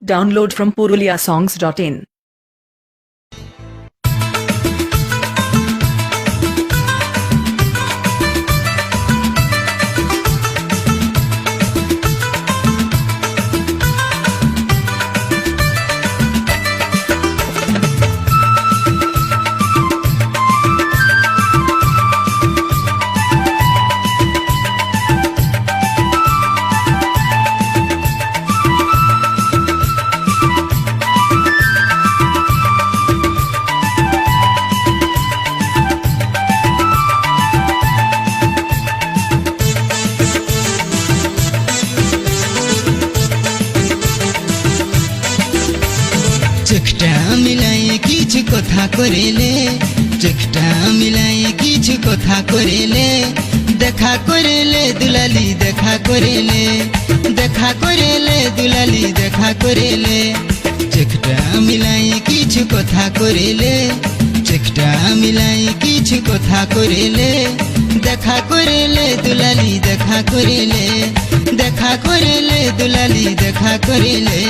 Download from puruliasongs.in. চেষ্টা মিলাই কিছু কথা করিলে চেষ্টা মিলাই কিছু কথা করিলে দেখা করিলে দুলালি দেখা করিলে দুলালি দেখা করিলে চেষ্টা মিলাই কিছু কথা করিলে চেষ্টা মিলাই কিছু কথা করিলে দেখা করিলে দুলালি দেখা করিলে দুলালি দেখা করিলে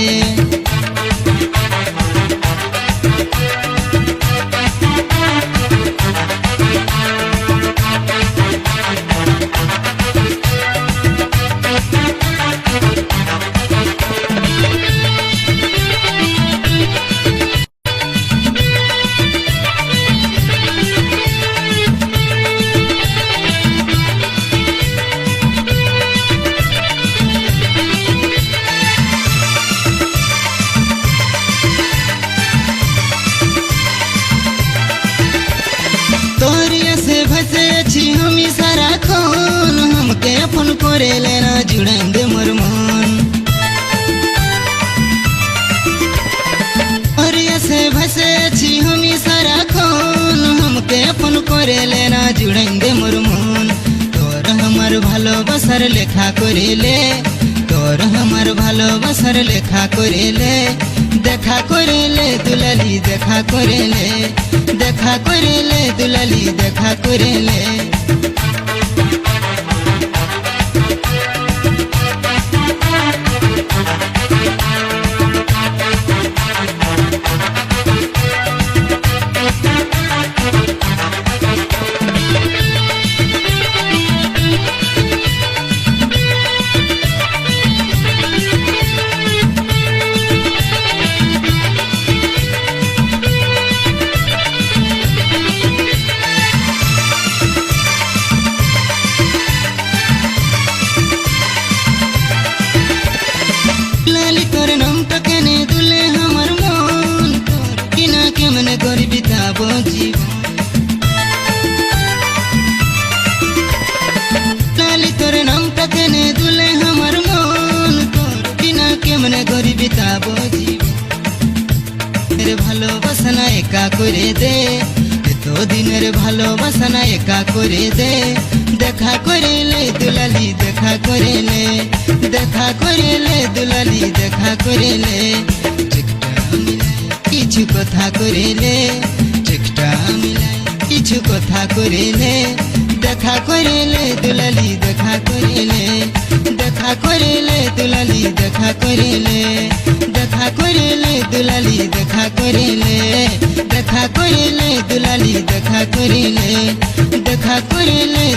हमी सारा खून हमके अपन करे लेना जुड़ेंगे मोर मन और ऐसे भसे छी हमी सारा खून हमके अपन करे लेना जुड़ेंगे मोर मन तोर हमार भालोबासार लेखा करिले तोर हमार भालोबासार लेखा करिले দেখা করিলে দুলালি দেখা করিলে দুলালি দেখা করিলে तोर नामटा केने दुले हमार मन तोर बिना केमने करी बिताबो जीवन लाली तोर नामटा केने दुले हमार मन तोर बिना केमने करी बिताबो जीवन मेरे भालोबासा ना एका करे दे तो दिनेर भालोबासा ना एका करे दे দেখা করিলে দুলালি দেখা করিলে দুলালি দেখা করিলে চেষ্টা মিলাই কিছু কথা করিলে চেষ্টা মিলাই কিছু কথা করিলে দেখা করিলে দুলালি দেখা করিলে দুলালি দেখা করিলে দুলালি দেখা করিলে দুলালি দেখা করিলে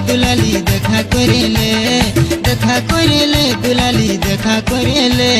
দুলালি দেখা করিলে দুলালি দেখা করিলে